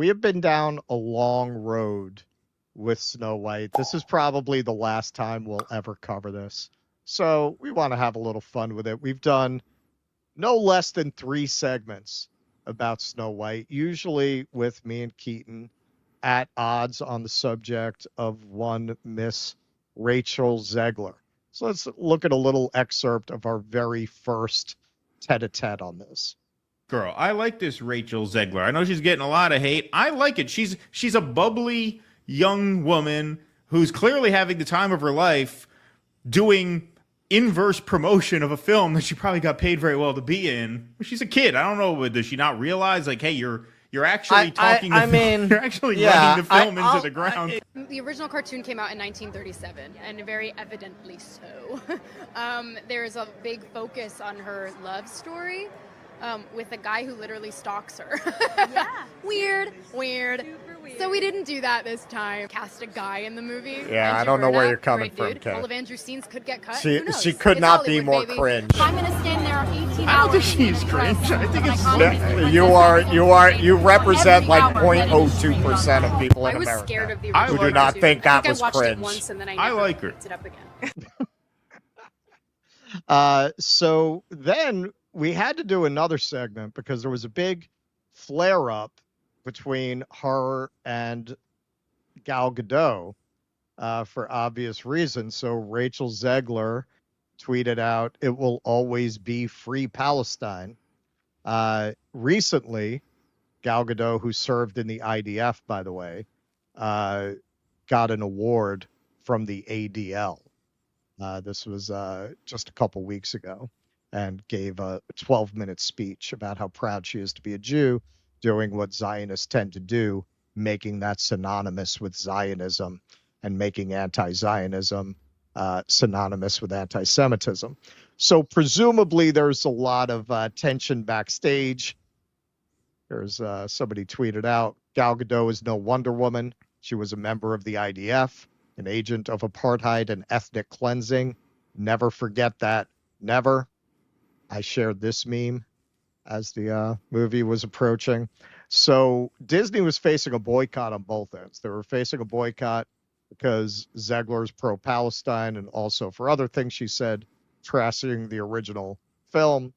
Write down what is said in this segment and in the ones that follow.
We have been down a long road with Snow White. This is probably the last time we'll ever cover this. So we want to have a little fun with it. We've done no less than 3 segments about Snow White, usually with me and Keaton at odds on the subject of one Miss Rachel Zegler. So let's look at a little excerpt of our very first tete-a-tete on this. Girl, I like this Rachel Zegler. I know she's getting a lot of hate. I like it. She's a bubbly young woman who's clearly having the time of her life doing inverse promotion of a film that she probably got paid very well to be in. She's a kid. I don't know. Does she not realize, like, hey, you're actually talking. You're actually running the film into the ground. The original cartoon came out in 1937, and very evidently so. There's a big focus on her love story. With a guy who literally stalks her. Yeah. Weird. Super weird. So we didn't do that this time. Cast a guy in the movie. Yeah, I don't know where you're coming from, Kate. All of Andrew's scenes could get cut. She could not be more cringe. I'm gonna stand there 18 hours. I don't think she's cringe. I think it's You represent like 0.02% of people in I was America scared of the who original do not cartoon. think that I was watched cringe. it once and then I never like her. picked it up again. So then we had to do another segment because there was a big flare-up between her and Gal Gadot for obvious reasons. So Rachel Zegler tweeted out, "It will always be free Palestine." Recently, Gal Gadot, who served in the IDF, by the way, got an award from the ADL. This was just a couple weeks ago, and gave a 12-minute speech about how proud she is to be a Jew, doing what Zionists tend to do, making that synonymous with Zionism and making anti-Zionism synonymous with anti-Semitism. So presumably there's a lot of tension backstage. There's somebody tweeted out, Gal Gadot is no Wonder Woman. She was a member of the IDF, an agent of apartheid and ethnic cleansing. Never forget that. Never. I shared this meme as the movie was approaching. So Disney was facing a boycott on both ends. They were facing a boycott because Zegler's pro-Palestine, and also for other things she said, trashing the original film.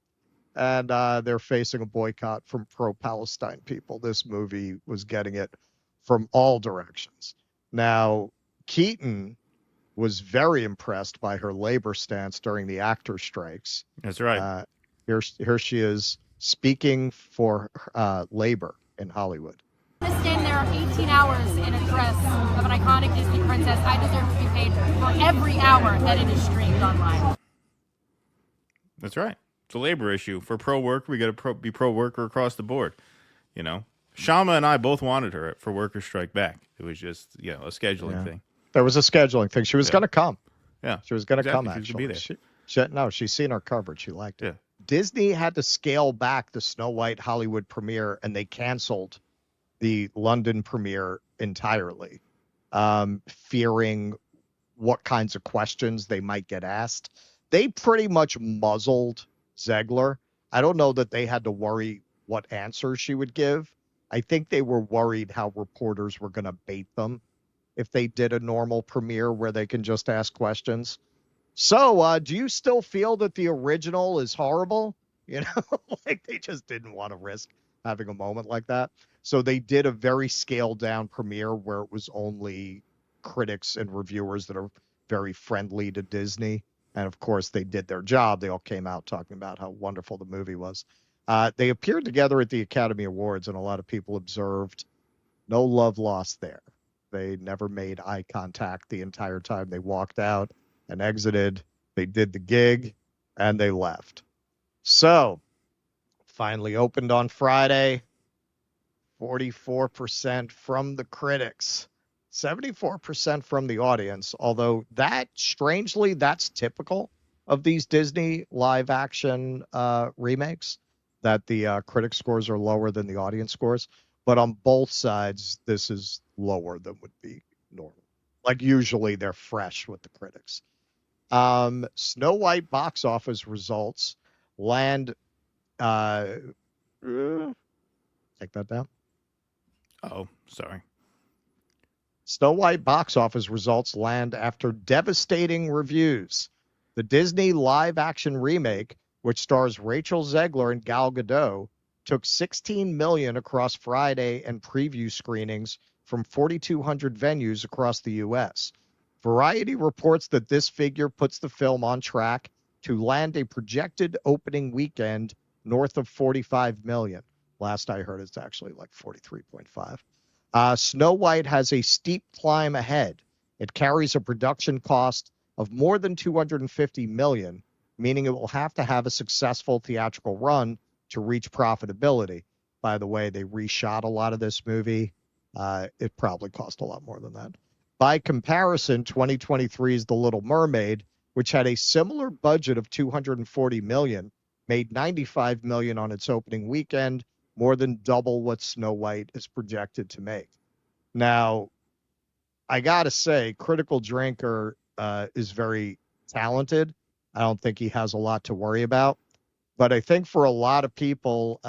And they're facing a boycott from pro-Palestine people. This movie was getting it from all directions. Now, Keaton was very impressed by her labor stance during the actor strikes. That's right. Here she is speaking for labor in Hollywood. I'm gonna stand there 18 hours in a dress of an iconic Disney princess. I deserve to be paid for every hour that it is streamed online. That's right. It's a labor issue. For pro work, we got to be pro worker across the board. You know, Shama and I both wanted her for Workers Strike Back. It was just, a scheduling thing. There was a scheduling thing. She was going to come. Yeah. She was going to come, actually. actually. She should be No, she's seen our coverage. She liked it. Yeah. Disney had to scale back the Snow White Hollywood premiere, and they canceled the London premiere entirely, fearing what kinds of questions they might get asked. They pretty much muzzled Zegler. I don't know that they had to worry what answers she would give. I think they were worried how reporters were going to bait them if they did a normal premiere where they can just ask questions. So, do you still feel that the original is horrible? Like they just didn't want to risk having a moment like that. So they did a very scaled down premiere where it was only critics and reviewers that are very friendly to Disney. And of course they did their job. They all came out talking about how wonderful the movie was. They appeared together at the Academy Awards, and a lot of people observed no love lost there. They never made eye contact the entire time they walked out and exited. They did the gig and they left. So finally opened on Friday. 44% from the critics, 74% from the audience. Although strangely, that's typical of these Disney live action remakes, that the critic scores are lower than the audience scores. But on both sides, this is lower than would be normal. Like usually they're fresh with the critics. Snow White box office results land. Take that down. Oh, sorry. Snow White box office results land after devastating reviews. The Disney live-action remake, which stars Rachel Zegler and Gal Gadot, took 16 million across Friday and preview screenings from 4,200 venues across the U.S. Variety reports that this figure puts the film on track to land a projected opening weekend north of 45 million. Last I heard, it's actually like 43.5. Snow White has a steep climb ahead. It carries a production cost of more than 250 million, meaning it will have to have a successful theatrical run to reach profitability. By the way, they reshot a lot of this movie. It probably cost a lot more than that. By comparison, 2023's The Little Mermaid, which had a similar budget of 240 million, made 95 million on its opening weekend, more than double what Snow White is projected to make. Now, I gotta say, Critical Drinker is very talented. I don't think he has a lot to worry about. But I think for a lot of people,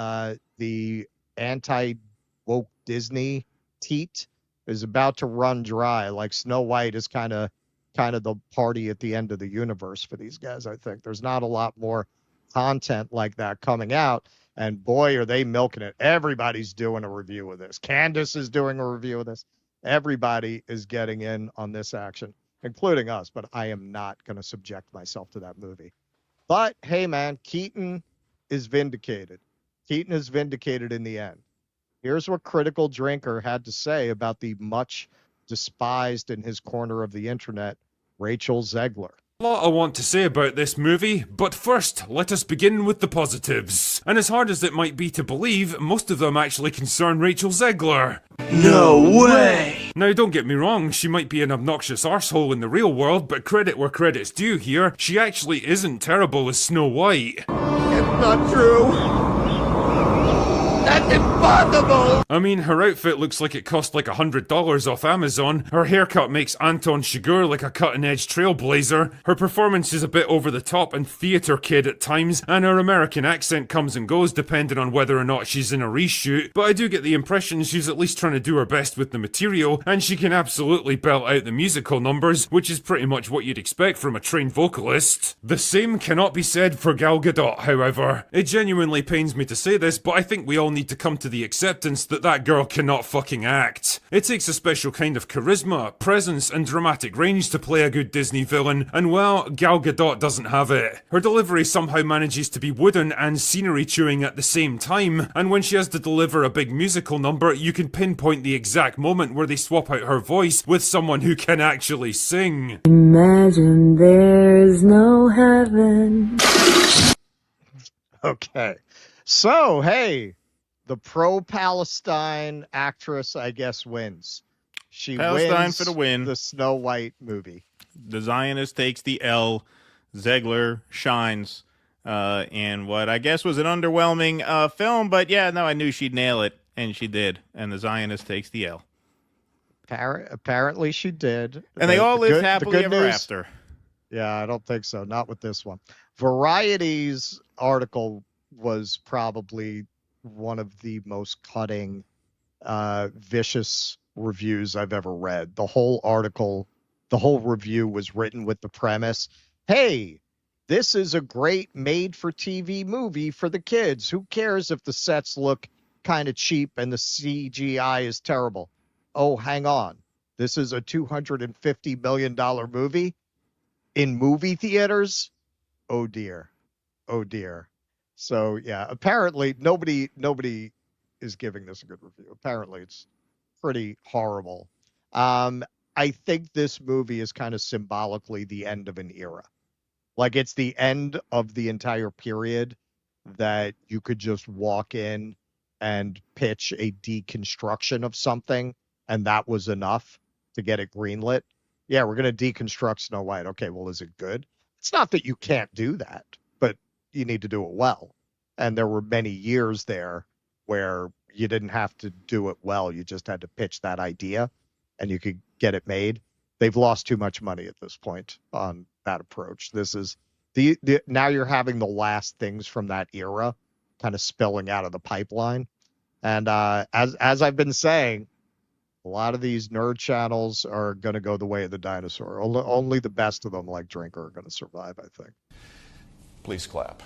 the anti-woke Disney teat is about to run dry. Like Snow White is kind of the party at the end of the universe for these guys, I think. There's not a lot more content like that coming out. And boy, are they milking it. Everybody's doing a review of this. Candace is doing a review of this. Everybody is getting in on this action, including us. But I am not going to subject myself to that movie. But hey, man, Keaton is vindicated. Keaton is vindicated in the end. Here's what Critical Drinker had to say about the much despised in his corner of the internet, Rachel Zegler. A lot I want to say about this movie, but first, let us begin with the positives. And as hard as it might be to believe, most of them actually concern Rachel Zegler. No way! Now don't get me wrong, she might be an obnoxious arsehole in the real world, but credit where credit's due here, she actually isn't terrible as Snow White. It's not true! That's impossible! I mean, her outfit looks like it cost like $100 off Amazon, her haircut makes Anton Chigurh like a cutting-edge trailblazer, her performance is a bit over the top and theatre kid at times, and her American accent comes and goes depending on whether or not she's in a reshoot, but I do get the impression she's at least trying to do her best with the material, and she can absolutely belt out the musical numbers, which is pretty much what you'd expect from a trained vocalist. The same cannot be said for Gal Gadot, however. It genuinely pains me to say this, but I think we all need to come to the acceptance that that girl cannot fucking act. It takes a special kind of charisma, presence, and dramatic range to play a good Disney villain, and well, Gal Gadot doesn't have it. Her delivery somehow manages to be wooden and scenery chewing at the same time, and when she has to deliver a big musical number, you can pinpoint the exact moment where they swap out her voice with someone who can actually sing. Imagine there's no heaven. Okay. So, hey, the pro-Palestine actress, I guess, wins. She Palestine wins for the win. The Snow White movie. The Zionist takes the L. Zegler shines. And what I guess was an underwhelming film, but yeah, no, I knew she'd nail it, and she did. And the Zionist takes the L. Apparently she did. And they all lived happily ever after. Yeah, I don't think so. Not with this one. Variety's article was probably one of the most cutting, vicious reviews I've ever read. The whole article, the whole review was written with the premise, hey, this is a great made-for-TV movie for the kids. Who cares if the sets look kind of cheap and the CGI is terrible? Oh, hang on. This is a $250 million movie in movie theaters? Oh, dear. Oh, dear. So, yeah, apparently nobody is giving this a good review. Apparently it's pretty horrible. I think this movie is kind of symbolically the end of an era. Like, it's the end of the entire period that you could just walk in and pitch a deconstruction of something, and that was enough to get it greenlit. Yeah, we're going to deconstruct Snow White. Okay, well, is it good? It's not that you can't do that, but you need to do it well. And there were many years there where you didn't have to do it well. You just had to pitch that idea and you could get it made. They've lost too much money at this point on that approach. This is the now you're having the last things from that era kind of spilling out of the pipeline. And as I've been saying, A lot of these nerd channels are going to go the way of the dinosaur. Only the best of them, like Drinker, are going to survive, I think. Please clap.